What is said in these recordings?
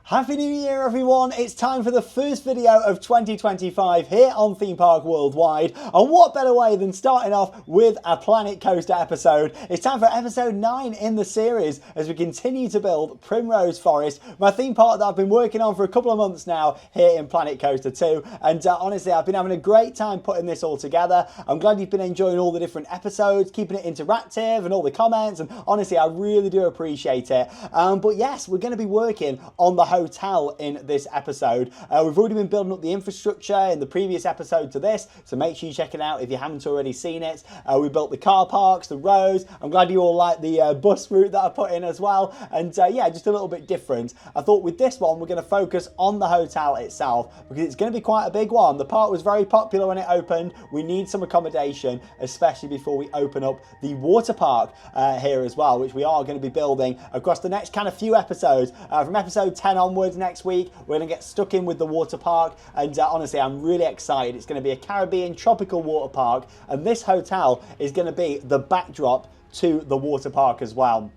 Happy New Year everyone! It's time for the first video of 2025 here on Theme Park Worldwide, and what better way than starting off with a Planet Coaster episode. It's time for episode 9 in the series as we continue to build Primrose Forest, my theme park that I've been working on for a couple of months now here in Planet Coaster 2, and honestly I've been having a great time putting this all together. I'm glad you've been enjoying all the different episodes, keeping it interactive and all the comments, and honestly I really do appreciate it. But yes, we're going to be working on the hotel in this episode. We've already been building up the infrastructure in the previous episode to this, so make sure you check it out if you haven't already seen it. We built the car parks, the roads. I'm glad you all like the bus route that I put in as well, and yeah, just a little bit different. I thought with this one we're going to focus on the hotel itself because it's going to be quite a big one. The park was very popular when it opened. We need some accommodation, especially before we open up the water park here as well, which we are going to be building across the next kind of few episodes. From episode 10 onwards next week, we're going to get stuck in with the water park, and honestly I'm really excited. It's going to be a Caribbean tropical water park, and this hotel is going to be the backdrop to the water park as well.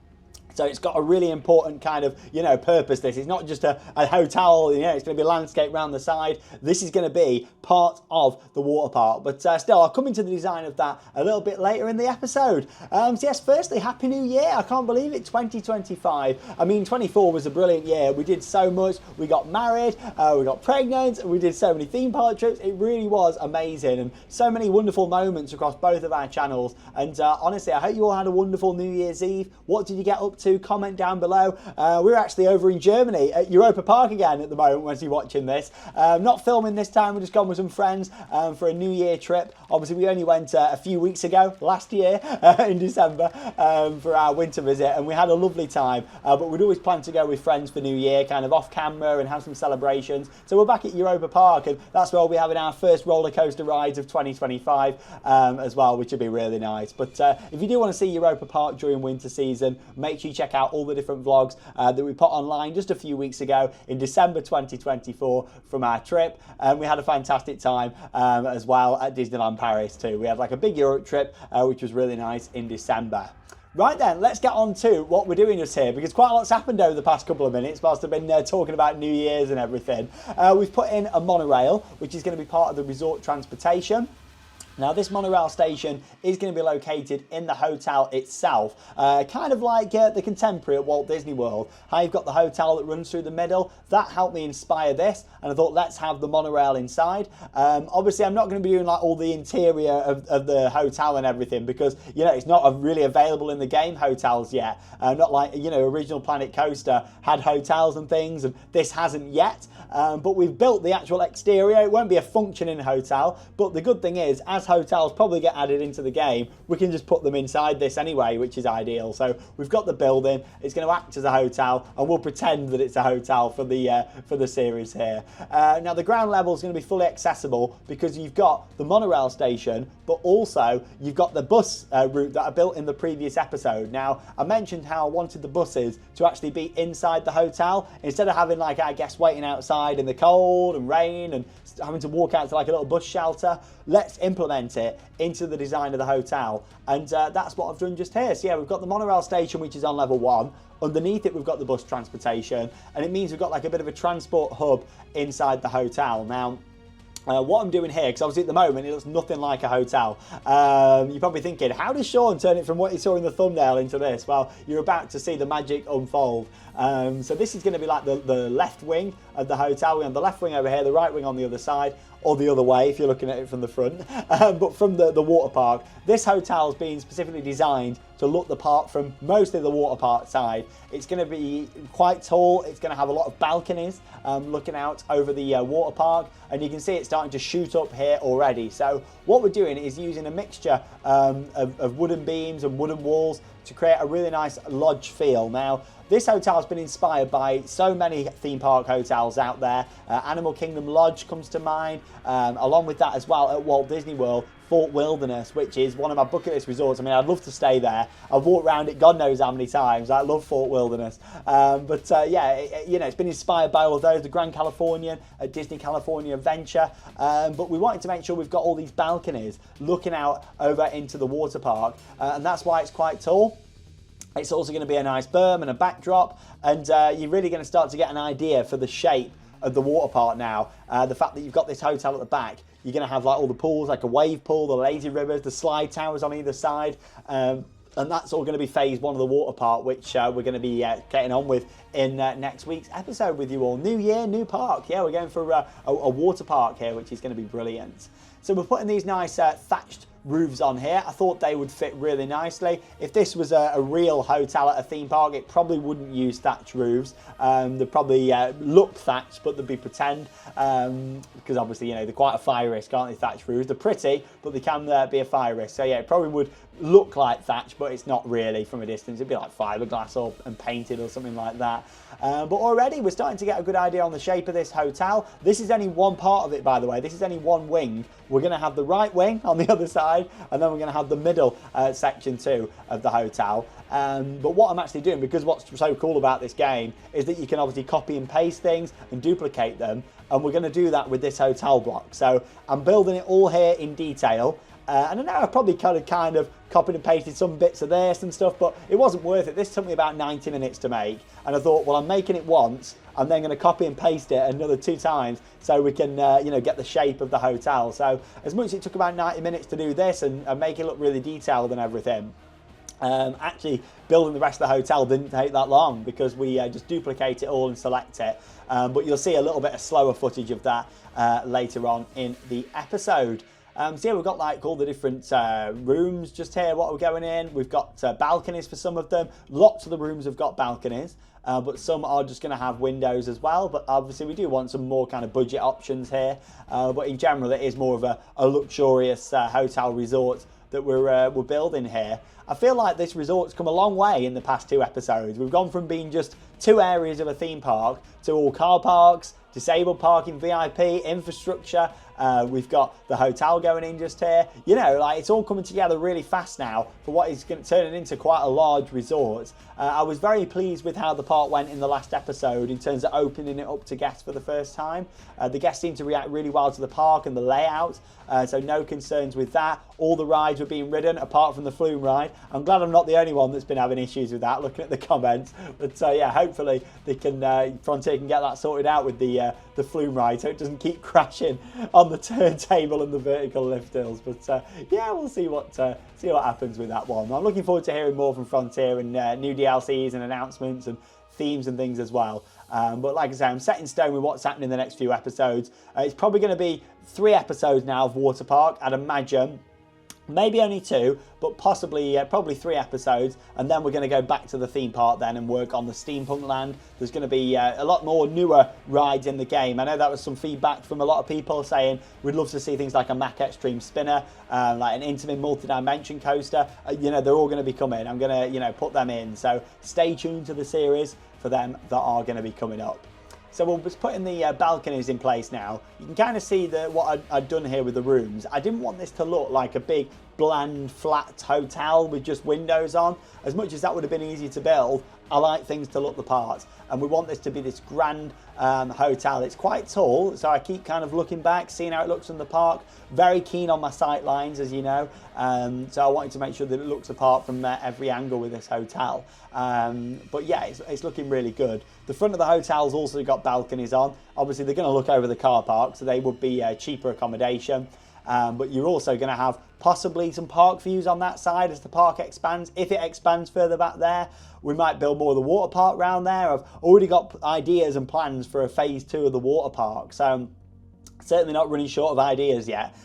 So it's got a really important kind of, purpose. This is not just a hotel, it's going to be landscape around the side. This is going to be part of the water park. But still, I'll come into the design of that a little bit later in the episode. So yes, firstly, Happy New Year. I can't believe it, 2025. I mean, 24 was a brilliant year. We did so much. We got married, we got pregnant, we did so many theme park trips. It really was amazing, and so many wonderful moments across both of our channels. And honestly, I hope you all had a wonderful New Year's Eve. What did you get up to? Comment down below. We're actually over in Germany at Europa Park again at the moment as you're watching this. Not filming this time, we're just gone with some friends for a New Year trip. Obviously we only went a few weeks ago, last year in December, for our winter visit, and we had a lovely time, but we'd always planned to go with friends for New Year, kind of off camera and have some celebrations. So we're back at Europa Park, and that's where we'll be having our first roller coaster rides of 2025 as well, which would be really nice. But if you do want to see Europa Park during winter season, make sure you check out all the different vlogs that we put online just a few weeks ago in December 2024 from our trip, and we had a fantastic time as well at Disneyland Paris too. We had like a big Europe trip which was really nice in December. Right then, let's get on to what we're doing just here, because quite a lot's happened over the past couple of minutes whilst I've been talking about New Year's and everything. We've put in a monorail, which is going to be part of the resort transportation. Now this monorail station is going to be located in the hotel itself, kind of like the Contemporary at Walt Disney World. How you've got the hotel that runs through the middle. That helped me inspire this, and I thought let's have the monorail inside. Obviously I'm not going to be doing like all the interior of the hotel and everything, because it's not really available in the game hotels yet. Not like original Planet Coaster had hotels and things, and this hasn't yet. But we've built the actual exterior. It won't be a functioning hotel, but the good thing is, as hotels probably get added into the game, we can just put them inside this anyway, which is ideal. So we've got the building, it's going to act as a hotel, and we'll pretend that it's a hotel for the series here. Now the ground level is going to be fully accessible because you've got the monorail station, but also you've got the bus route that I built in the previous episode. Now I mentioned how I wanted the buses to actually be inside the hotel instead of having like our guests waiting outside in the cold and rain and having to walk out to like a little bus shelter. Let's implement it into the design of the hotel, and that's what I've done just here. So yeah, we've got the monorail station, which is on level 1. Underneath it we've got the bus transportation, and it means we've got like a bit of a transport hub inside the hotel. Now what I'm doing here, because obviously at the moment it looks nothing like a hotel. You're probably thinking, how does Sean turn it from what you saw in the thumbnail into this? Well, you're about to see the magic unfold. So this is going to be like the left wing of the hotel. We have the left wing over here, the right wing on the other side, or the other way if you're looking at it from the front. But from the water park, this hotel has been specifically designed to look the part from mostly the water park side. It's going to be quite tall. It's going to have a lot of balconies looking out over the water park, and you can see it's starting to shoot up here already. So what we're doing is using a mixture of wooden beams and wooden walls to create a really nice lodge feel. Now this hotel has been inspired by so many theme park hotels out there. Animal Kingdom Lodge comes to mind, along with that as well at Walt Disney World, Fort Wilderness, which is one of my bucket list resorts. I mean, I'd love to stay there. I've walked around it God knows how many times. I love Fort Wilderness. Yeah, it's been inspired by all of those, the Grand Californian, Disney California Adventure. But we wanted to make sure we've got all these balconies looking out over into the water park, and that's why it's quite tall. It's also going to be a nice berm and a backdrop, and you're really going to start to get an idea for the shape of the water park now. The fact that you've got this hotel at the back, you're going to have like all the pools, like a wave pool, the lazy rivers, the slide towers on either side, and that's all going to be phase one of the water park, which we're going to be getting on with in next week's episode with you all. New year, new park. Yeah, we're going for a water park here, which is going to be brilliant. So we're putting these nice thatched roofs on here. I thought they would fit really nicely. If this was a real hotel at a theme park, it probably wouldn't use thatched roofs. They'd probably look thatched, but they'd be pretend, because obviously, you know, they're quite a fire risk, aren't they, thatched roofs? They're pretty, but they can be a fire risk. So yeah, it probably would look like thatch, but it's not really from a distance. It'd be like fiberglass and painted or something like that. But already we're starting to get a good idea on the shape of this hotel. This is only one part of it, by the way. This is only one wing. We're going to have the right wing on the other side, and then we're going to have the middle section too of the hotel. But what I'm actually doing, because what's so cool about this game is that you can obviously copy and paste things and duplicate them, and we're going to do that with this hotel block. So I'm building it all here in detail. And I know I probably kind of copied and pasted some bits of this and stuff, but it wasn't worth it. This took me about 90 minutes to make, and I thought, well, I'm making it once, I'm then going to copy and paste it another 2 times so we can, you know, get the shape of the hotel. So as much as it took about 90 minutes to do this and make it look really detailed and everything, actually building the rest of the hotel didn't take that long, because we just duplicate it all and select it. But you'll see a little bit of slower footage of that later on in the episode. So yeah, we've got like all the different rooms just here, what we're going in. We've got balconies for some of them. Lots of the rooms have got balconies, but some are just going to have windows as well. But obviously we do want some more kind of budget options here. But in general, it is more of a luxurious hotel resort that we're building here. I feel like this resort's come a long way in the past 2 episodes. We've gone from being just 2 areas of a theme park to all car parks, disabled parking, VIP, infrastructure. We've got the hotel going in just here. You know, like, it's all coming together really fast now for what is going to turn it into quite a large resort. I was very pleased with how the park went in the last episode in terms of opening it up to guests for the first time. The guests seemed to react really well to the park and the layout, so no concerns with that. All the rides were being ridden apart from the flume ride. I'm glad I'm not the only one that's been having issues with that, looking at the comments. But yeah, hopefully they can Frontier can get that sorted out with the flume ride, so it doesn't keep crashing on the turntable and the vertical lift hills. But yeah, we'll see what happens with that one. I'm looking forward to hearing more from Frontier and new DLCs and announcements and themes and things as well. But like I say, I'm set in stone with what's happening in the next few episodes. It's probably going to be 3 episodes now of Water Park, I'd imagine. Maybe only 2, but possibly probably 3 episodes, and then we're going to go back to the theme park then and work on the steampunk land. There's going to be a lot more newer rides in the game. I know that was some feedback from a lot of people saying we'd love to see things like a Mack Extreme Spinner, like an Intamin multi-dimension coaster. You know, they're all going to be coming. I'm going to, you know, put them in. So stay tuned to the series for them that are going to be coming up. So we'll be putting the balconies in place now. You can kind of see what I'd done here with the rooms. I didn't want this to look like a big, bland, flat hotel with just windows on. As much as that would have been easy to build, I like things to look the part. And we want this to be this grand hotel. It's quite tall, so I keep kind of looking back, seeing how it looks from the park. Very keen on my sight lines, as you know. So I wanted to make sure that it looks apart from every angle with this hotel. But yeah, it's looking really good. The front of the hotel's also got balconies on. Obviously, they're going to look over the car park, so they would be cheaper accommodation. But you're also going to have possibly some park views on that side as the park expands. If it expands further back there, we might build more of the water park around there. I've already got ideas and plans for a phase 2 of the water park. So certainly not running short of ideas yet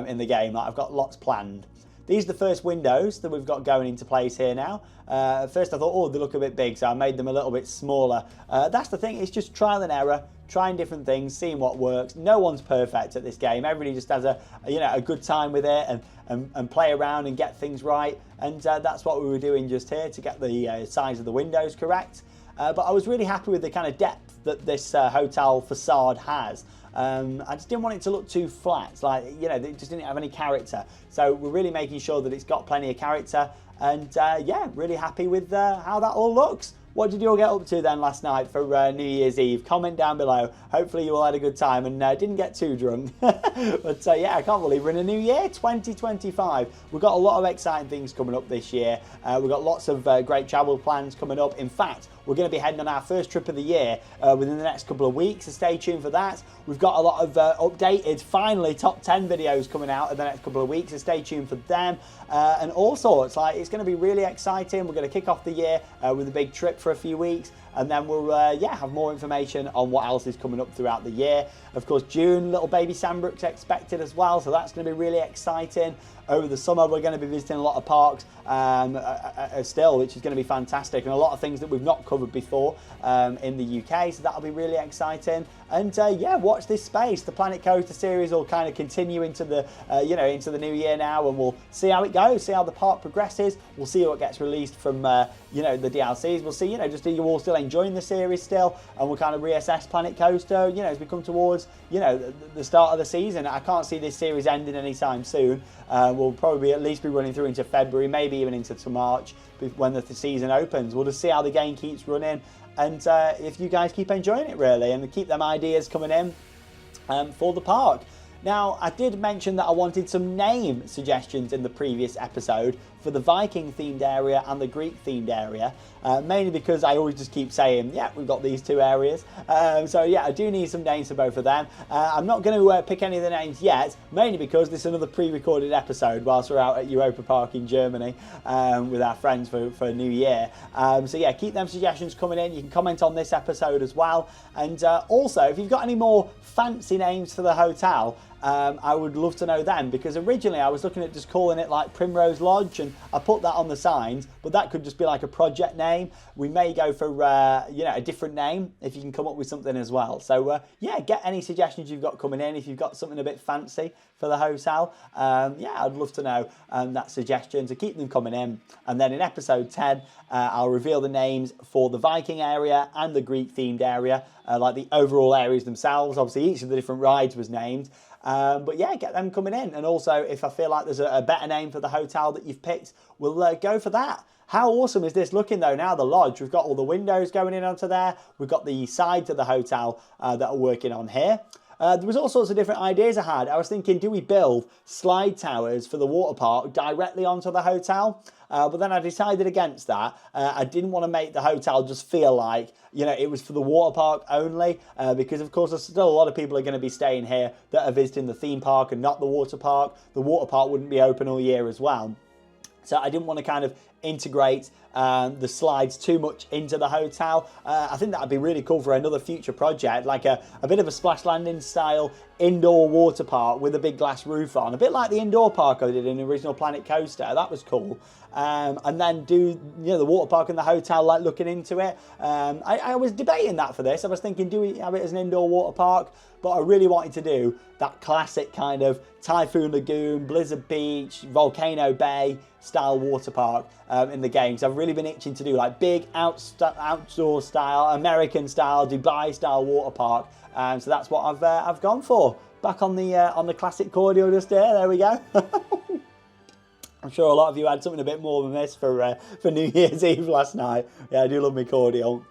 in the game. I've got lots planned. These are the first windows that we've got going into place here now. First I thought, oh, they look a bit big, so I made them a little bit smaller. That's the thing, it's just trial and error, trying different things, seeing what works. No one's perfect at this game. Everybody just has a good time with it and play around and get things right. And that's what we were doing just here to get the size of the windows correct. But I was really happy with the kind of depth that this hotel facade has. I just didn't want it to look too flat, like, you know, it just didn't have any character. So we're really making sure that it's got plenty of character, and yeah, really happy with how that all looks. What did you all get up to then last night for New Year's Eve? Comment down below. Hopefully you all had a good time and didn't get too drunk. But yeah, I can't believe we're in a new year, 2025. We've got a lot of exciting things coming up this year. We've got lots of great travel plans coming up. In fact, we're going to be heading on our first trip of the year within the next couple of weeks, so stay tuned for that. We've got a lot of updated, finally, top 10 videos coming out in the next couple of weeks, so stay tuned for them. And all sorts, like, it's going to be really exciting. We're going to kick off the year with a big trip for a few weeks, and then we'll yeah, have more information on what else is coming up throughout the year. Of course, June, little baby Sandbrook's expected as well, so that's going to be really exciting. Over the summer, we're going to be visiting a lot of parks still, which is going to be fantastic, and a lot of things that we've not covered before in the UK, so that'll be really exciting. And yeah, watch this space. The Planet Coaster series will kind of continue into the you know, into the new year now, and we'll see how it goes, see how the park progresses. We'll see what gets released from you know, the DLCs. We'll see, you know, just are you all still enjoying the series still, and we'll kind of reassess Planet Coaster, you know, as we come towards, you know, the start of the season. I can't see this series ending anytime soon. We'll probably at least be running through into February, maybe even into March when the season opens. We'll just see how the game keeps running, and if you guys keep enjoying it really, and keep them ideas coming in for the park. Now, I did mention that I wanted some name suggestions in the previous episode for the Viking themed area and the Greek themed area, mainly because I always just keep saying, yeah, we've got these two areas. So yeah, I do need some names for both of them. I'm not going to pick any of the names yet, mainly because this is another pre-recorded episode whilst we're out at Europa Park in Germany with our friends for New Year. So yeah, keep them suggestions coming in. You can comment on this episode as well. And also, if you've got any more fancy names for the hotel, I would love to know them, because originally I was looking at just calling it like Primrose Lodge, and I put that on the signs, but that could just be like a project name. We may go for you know, a different name if you can come up with something as well. So yeah, get any suggestions you've got coming in if you've got something a bit fancy for the hotel. Yeah, I'd love to know that suggestion, so keep them coming in. And then in episode 10 I'll reveal the names for the Viking area and the Greek themed area, like the overall areas themselves. Obviously each of the different rides was named. But yeah, get them coming in. And also, if I feel like there's a better name for the hotel that you've picked, we'll go for that. How awesome is this looking though now, the lodge? We've got all the windows going in onto there. We've got the sides of the hotel that are working on here. There was all sorts of different ideas I had. I was thinking, do we build slide towers for the water park directly onto the hotel? But then I decided against that. I didn't want to make the hotel just feel like, you know, it was for the water park only, because of course there's still a lot of people are going to be staying here that are visiting the theme park and not the water park. The water park wouldn't be open all year as well. So I didn't want to kind of integrate the slides too much into the hotel. I think that would be really cool for another future project, like a bit of a splash landing style indoor water park with a big glass roof on, a bit like the indoor park I did in the original Planet Coaster. That was cool. And then do, you know, the water park and the hotel like looking into it. I was debating that for this. I was thinking, do we have it as an indoor water park? But I really wanted to do that classic kind of Typhoon Lagoon, Blizzard Beach, Volcano Bay style water park in the games. I've really been itching to do like big outdoor style, American style, Dubai style water park. So that's what I've gone for. Back on the classic cordial just here. There we go. I'm sure a lot of you had something a bit more than this for New Year's Eve last night. Yeah, I do love my cordial.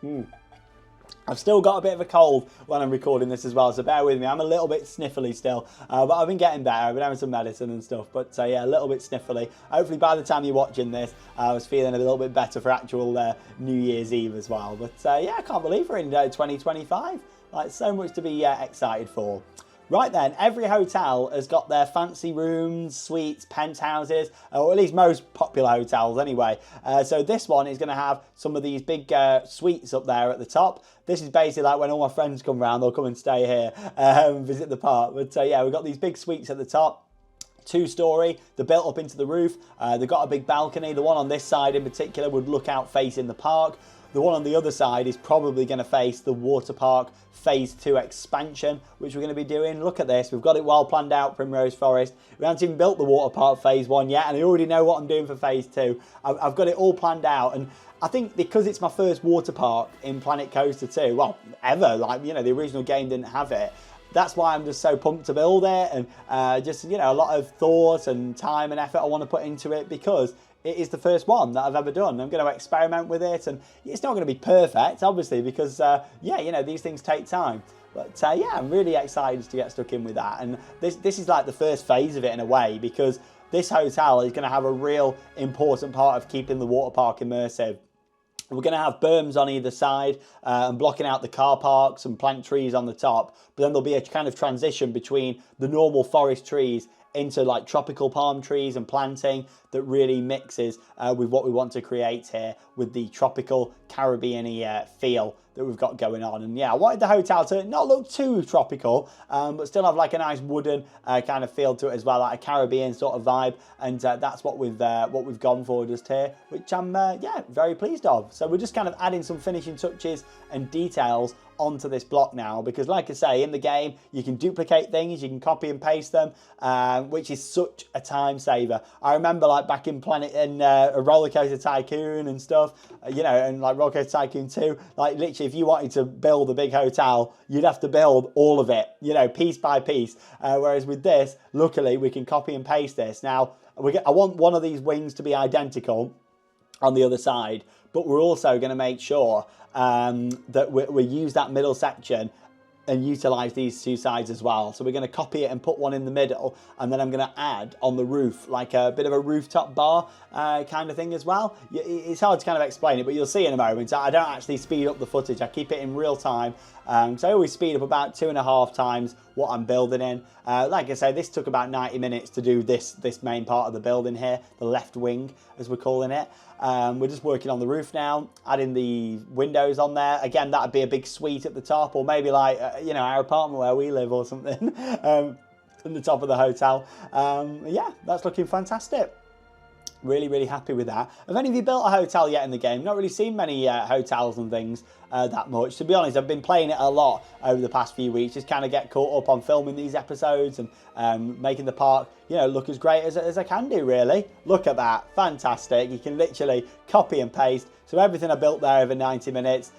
I've still got a bit of a cold when I'm recording this as well, so bear with me. I'm a little bit sniffly still, but I've been getting better. I've been having some medicine and stuff, but yeah, a little bit sniffly. Hopefully by the time you're watching this, I was feeling a little bit better for actual New Year's Eve as well. But yeah, I can't believe we're in 2025. Like, so much to be excited for. Right then, every hotel has got their fancy rooms, suites, penthouses, or at least most popular hotels anyway. So this one is going to have some of these big suites up there at the top. This is basically like when all my friends come round, they'll come and stay here and visit the park. But yeah, we've got these big suites at the top. 2-story, they're built up into the roof. They've got a big balcony. The one on this side in particular would look out facing the park. The one on the other side is probably going to face the water park phase 2 expansion, which we're going to be doing. Look at this, we've got it well planned out, Primrose Forest. We haven't even built the water park phase 1 yet, and I already know what I'm doing for phase 2. I've got it all planned out, and I think because it's my first water park in Planet Coaster 2, well, ever, like, you know, the original game didn't have it, that's why I'm just so pumped to build it, and just, you know, a lot of thought and time and effort I want to put into it, because it is the first one that I've ever done. I'm going to experiment with it, and it's not going to be perfect, obviously, because, yeah, you know, these things take time. But yeah, I'm really excited to get stuck in with that. And this is like the first phase of it in a way, because this hotel is going to have a real important part of keeping the water park immersive. We're going to have berms on either side and blocking out the car parks and plant trees on the top. But then there'll be a kind of transition between the normal forest trees into like tropical palm trees and planting that really mixes with what we want to create here with the tropical Caribbean-y feel that we've got going on. And yeah, I wanted the hotel to not look too tropical, but still have like a nice wooden kind of feel to it as well, like a Caribbean sort of vibe. And that's what we've gone for just here, which I'm yeah, very pleased of. So we're just kind of adding some finishing touches and details onto this block now, because like I say, in the game you can duplicate things, you can copy and paste them, which is such a time saver. I remember like back in a Roller Coaster Tycoon and stuff, you know, and like Roller Coaster Tycoon 2, like literally if you wanted to build a big hotel, you'd have to build all of it, you know, piece by piece, whereas with this, luckily we can copy and paste this. Now I want one of these wings to be identical on the other side, but we're also going to make sure that we use that middle section and utilize these two sides as well. So we're going to copy it and put one in the middle, and then I'm going to add on the roof like a bit of a rooftop bar kind of thing as well. It's hard to kind of explain it, but you'll see in a moment. I don't actually speed up the footage, I keep it in real time. So I always speed up about 2.5 times what I'm building in. Like I say, this took about 90 minutes to do this main part of the building here, the left wing as we're calling it. We're just working on the roof now, adding the windows on there. Again, that'd be a big suite at the top, or maybe like, you know, our apartment where we live or something, at the top of the hotel. Yeah, that's looking fantastic. Really, really happy with that. Have any of you built a hotel yet in the game? Not really seen many hotels and things that much. To be honest, I've been playing it a lot over the past few weeks, just kind of get caught up on filming these episodes and making the park, you know, look as great as I can do, really. Look at that, fantastic. You can literally copy and paste. So everything I built there over 90 minutes,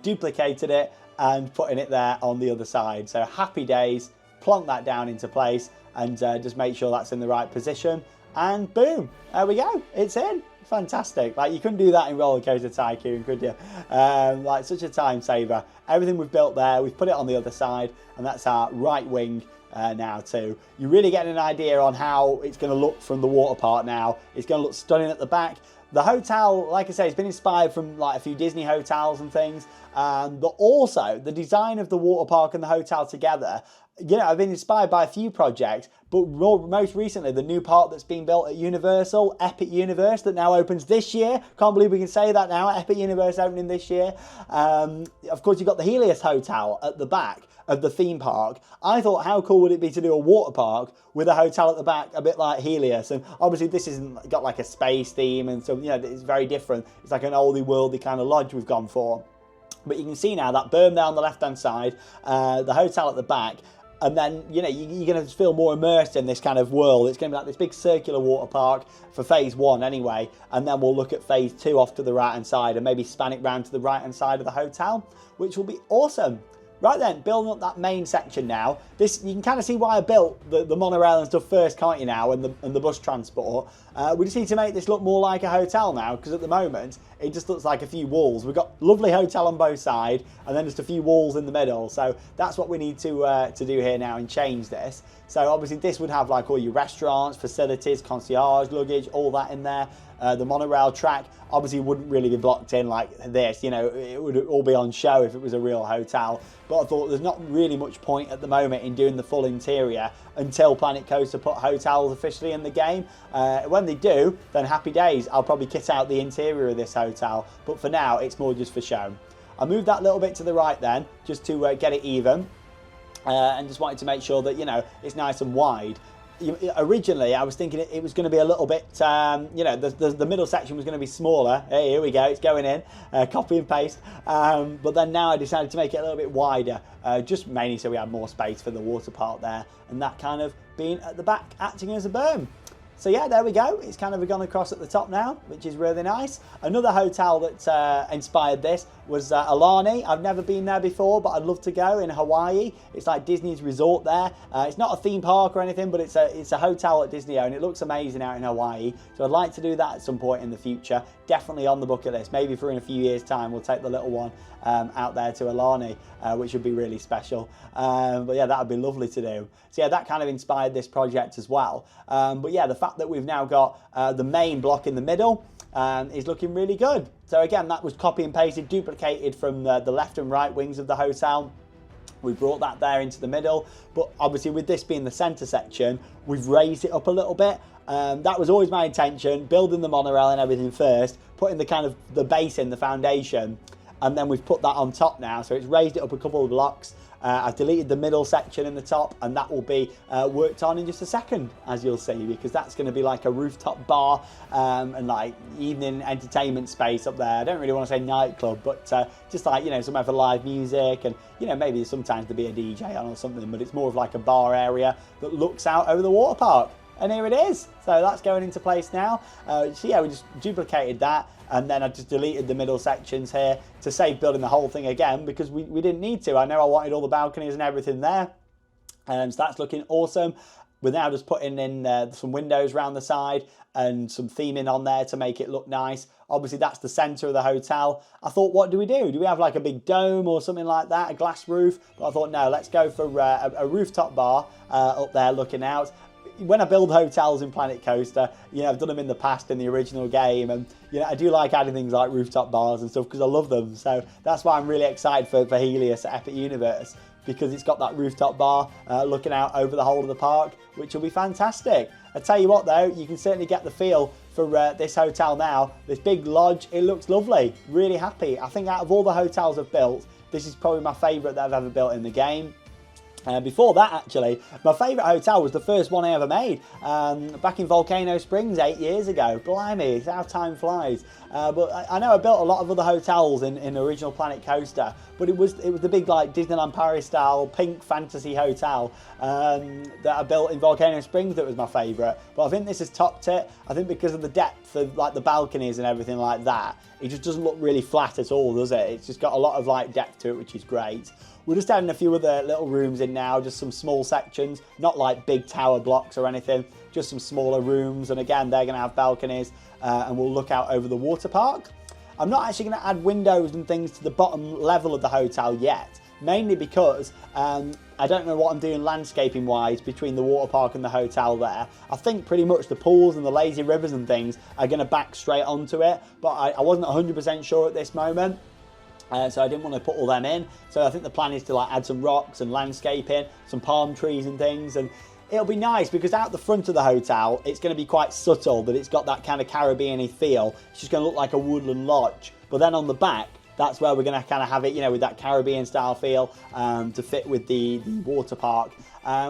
duplicated it and putting it there on the other side. So happy days, plonk that down into place and just make sure that's in the right position. And boom, there we go, it's in. Fantastic. Like, you couldn't do that in Roller Coaster Tycoon, could you? Like, such a time saver. Everything we've built there, we've put it on the other side, and that's our right wing now too. You're really getting an idea on how it's going to look from the water park now. It's going to look stunning at the back. The hotel, like I say, it's been inspired from like a few Disney hotels and things, but also the design of the water park and the hotel together. You know, I've been inspired by a few projects, but most recently the new park that's being built at Universal, Epic Universe, that now opens this year. Can't believe we can say that now, Epic Universe opening this year. Of course, you've got the Helios Hotel at the back of the theme park. I thought, how cool would it be to do a water park with a hotel at the back, a bit like Helios? And obviously this isn't got like a space theme, and so, you know, it's very different. It's like an oldie worldy kind of lodge we've gone for. But you can see now that berm there on the left-hand side, the hotel at the back, and then, you know, you're going to feel more immersed in this kind of world. It's going to be like this big circular water park for phase 1 anyway, and then we'll look at phase 2 off to the right-hand side and maybe span it round to the right-hand side of the hotel, which will be awesome. Right then, building up that main section now. This, you can kind of see why I built the monorail and stuff first, can't you now, and the bus transport. We just need to make this look more like a hotel now, because at the moment, it just looks like a few walls. We've got lovely hotel on both sides, and then just a few walls in the middle. So that's what we need to do here now and change this. So obviously this would have like all your restaurants, facilities, concierge, luggage, all that in there. The monorail track obviously wouldn't really be blocked in like this, you know, it would all be on show if it was a real hotel. But I thought there's not really much point at the moment in doing the full interior until Planet Coaster put hotels officially in the game. When they do, then happy days. I'll probably kit out the interior of this hotel, but for now it's more just for show. I moved that little bit to the right then, just to get it even, and just wanted to make sure that, you know, it's nice and wide. Originally I was thinking it was going to be a little bit, you know, the middle section was going to be smaller. Hey, here we go, it's going in, copy and paste. But then now I decided to make it a little bit wider, just mainly so we had more space for the water park there, and that kind of being at the back acting as a berm. So yeah, there we go. It's kind of gone across at the top now, which is really nice. Another hotel that inspired this was Alani. I've never been there before, but I'd love to go, in Hawaii. It's like Disney's resort there. It's not a theme park or anything, but it's a hotel at Disney owned. It looks amazing out in Hawaii. So I'd like to do that at some point in the future. Definitely on the bucket list. Maybe for in a few years' time, we'll take the little one out there to Alani, which would be really special. But yeah, that would be lovely to do. So yeah, that kind of inspired this project as well. But yeah, the fact that we've now got the main block in the middle is looking really good. So again, that was copy and pasted, duplicated from the left and right wings of the hotel. We brought that there into the middle, but obviously with this being the centre section, we've raised it up a little bit. That was always my intention, building the monorail and everything first, putting the kind of the base in, the foundation, and then we've put that on top now. So it's raised it up a couple of blocks. I've deleted the middle section in the top, and that will be worked on in just a second, as you'll see, because that's going to be like a rooftop bar and like evening entertainment space up there. I don't really want to say nightclub, but just like, you know, somewhere for live music, and, you know, maybe sometimes to be a DJ on or something, but it's more of like a bar area that looks out over the water park. And here it is. So that's going into place now. So yeah, we just duplicated that, and then I just deleted the middle sections here to save building the whole thing again, because we didn't need to. I know I wanted all the balconies and everything there. So that's looking awesome. We're now just putting in some windows around the side and some theming on there to make it look nice. Obviously, that's the centre of the hotel. I thought, what do we do? Do we have like a big dome or something like that, a glass roof? But I thought, no, let's go for a rooftop bar up there looking out. When I build hotels in Planet Coaster, you know, I've done them in the past in the original game, and, you know, I do like adding things like rooftop bars and stuff because I love them. So that's why I'm really excited for Helios at Epic Universe, because it's got that rooftop bar looking out over the whole of the park, which will be fantastic. I tell you what though, you can certainly get the feel for this hotel now. This big lodge, it looks lovely. Really happy. I think out of all the hotels I've built, this is probably my favourite that I've ever built in the game. Before that, actually, my favourite hotel was the first one I ever made, back in Volcano Springs 8 years ago. Blimey, it's how time flies. But I know I built a lot of other hotels in original Planet Coaster, but it was the big like Disneyland Paris style pink fantasy hotel that I built in Volcano Springs that was my favourite. But I think this has topped it. I think because of the depth of like the balconies and everything like that, it just doesn't look really flat at all, does it? It's just got a lot of like depth to it, which is great. We're just adding a few other little rooms in now, just some small sections, not like big tower blocks or anything, just some smaller rooms. And again, they're going to have balconies and we'll look out over the water park. I'm not actually going to add windows and things to the bottom level of the hotel yet, mainly because I don't know what I'm doing landscaping wise between the water park and the hotel there. I think pretty much the pools and the lazy rivers and things are going to back straight onto it, but I wasn't 100% sure at this moment. So I didn't want to put all them in. So I think the plan is to like add some rocks and landscaping, some palm trees and things. And it'll be nice because out the front of the hotel, it's going to be quite subtle that it's got that kind of Caribbean-y feel. It's just going to look like a woodland lodge. But then on the back, that's where we're going to kind of have it, you know, with that Caribbean style feel to fit with the water park,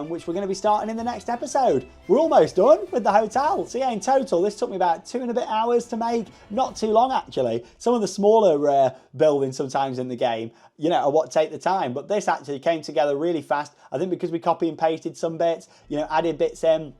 which we're going to be starting in the next episode. We're almost done with the hotel. So yeah, in total, this took me about 2 and a bit hours to make. Not too long, actually. Some of the smaller buildings sometimes in the game, you know, are what take the time. But this actually came together really fast. I think because we copy and pasted some bits, you know, added bits in.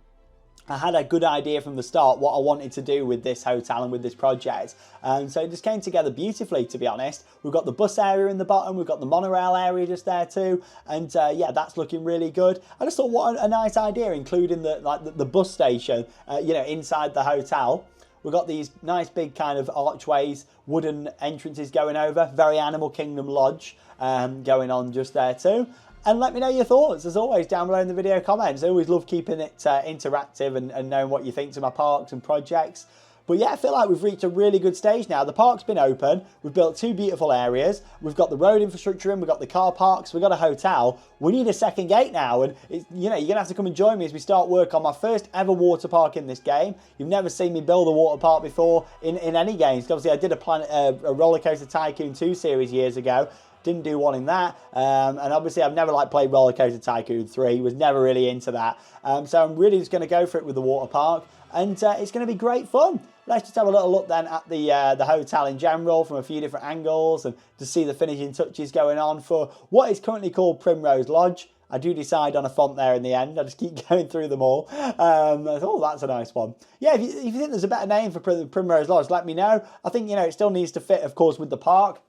I had a good idea from the start what I wanted to do with this hotel and with this project. So it just came together beautifully, to be honest. We've got the bus area in the bottom, we've got the monorail area just there too. And yeah, that's looking really good. I just thought what a nice idea, including the bus station, you know, inside the hotel. We've got these nice big kind of archways, wooden entrances going over, very Animal Kingdom Lodge going on just there too. And let me know your thoughts, as always, down below in the video comments. I always love keeping it interactive and knowing what you think to my parks and projects. But yeah, I feel like we've reached a really good stage now. The park's been open. We've built 2 beautiful areas. We've got the road infrastructure in. We've got the car parks. We've got a hotel. We need a second gate now. And, you know, you're going to have to come and join me as we start work on my first ever water park in this game. You've never seen me build a water park before in any games. Obviously, I did a Roller Coaster Tycoon 2 series years ago. Didn't do one in that, and obviously I've never like played Roller Coaster Tycoon 3, was never really into that, so I'm really just going to go for it with the water park, and it's going to be great fun. Let's just have a little look then at the hotel in general from a few different angles and to see the finishing touches going on for what is currently called Primrose Lodge. I do decide on a font there in the end. I just keep going through them all. Oh, that's a nice one. Yeah, if you think there's a better name for Primrose Lodge, let me know. I think, you know, it still needs to fit, of course, with the park.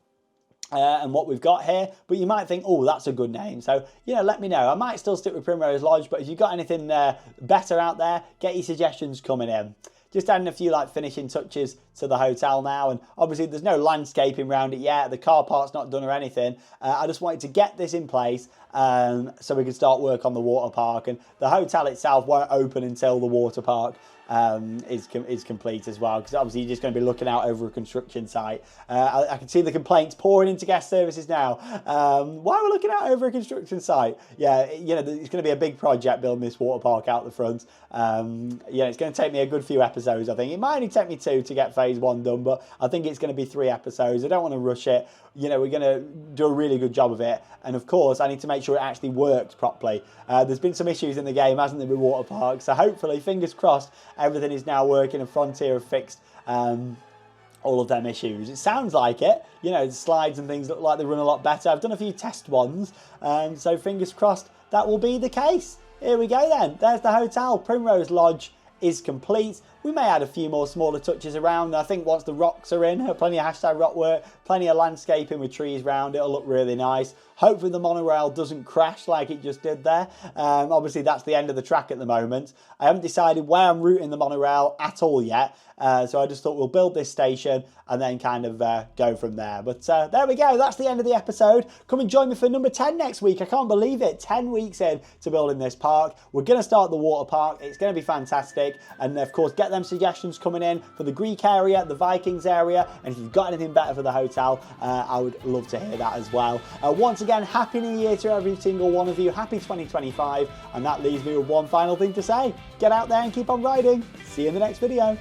And what we've got here, but you might think, oh, that's a good name. So, you know, let me know. I might still stick with Primrose Lodge, but if you've got anything better out there, get your suggestions coming in. Just adding a few like finishing touches to the hotel now, and obviously there's no landscaping around it yet. The car park's not done or anything. I just wanted to get this in place so we can start work on the water park, and the hotel itself won't open until the water park is complete as well, because obviously you're just going to be looking out over a construction site. I can see the complaints pouring into guest services now. Why are we looking out over a construction site? Yeah, you know, it's going to be a big project building this water park out the front. Yeah, it's going to take me a good few episodes, I think. It might only take me 2 to get phase 1 done, but I think it's going to be 3 episodes. I don't want to rush it. You know, we're going to do a really good job of it. And of course, I need to make sure it actually works properly. There's been some issues in the game, hasn't there, with water parks? So hopefully, fingers crossed, everything is now working and Frontier have fixed all of them issues. It sounds like it. You know, the slides and things look like they run a lot better. I've done a few test ones, so fingers crossed that will be the case. Here we go then. There's the hotel. Primrose Lodge is complete. We may add a few more smaller touches around. I think once the rocks are in, plenty of hashtag rock work, plenty of landscaping with trees around, it'll look really nice. Hopefully the monorail doesn't crash like it just did there. Obviously that's the end of the track at the moment. I haven't decided where I'm routing the monorail at all yet. So I just thought we'll build this station and then kind of go from there. But there we go. That's the end of the episode. Come and join me for number 10 next week. I can't believe it. 10 weeks in to building this park. We're going to start the water park. It's going to be fantastic. And of course, get them suggestions coming in for the Greek area, the Vikings area. And if you've got anything better for the hotel, I would love to hear that as well. Once again, Happy New Year to every single one of you. Happy 2025. And that leaves me with one final thing to say. Get out there and keep on riding. See you in the next video.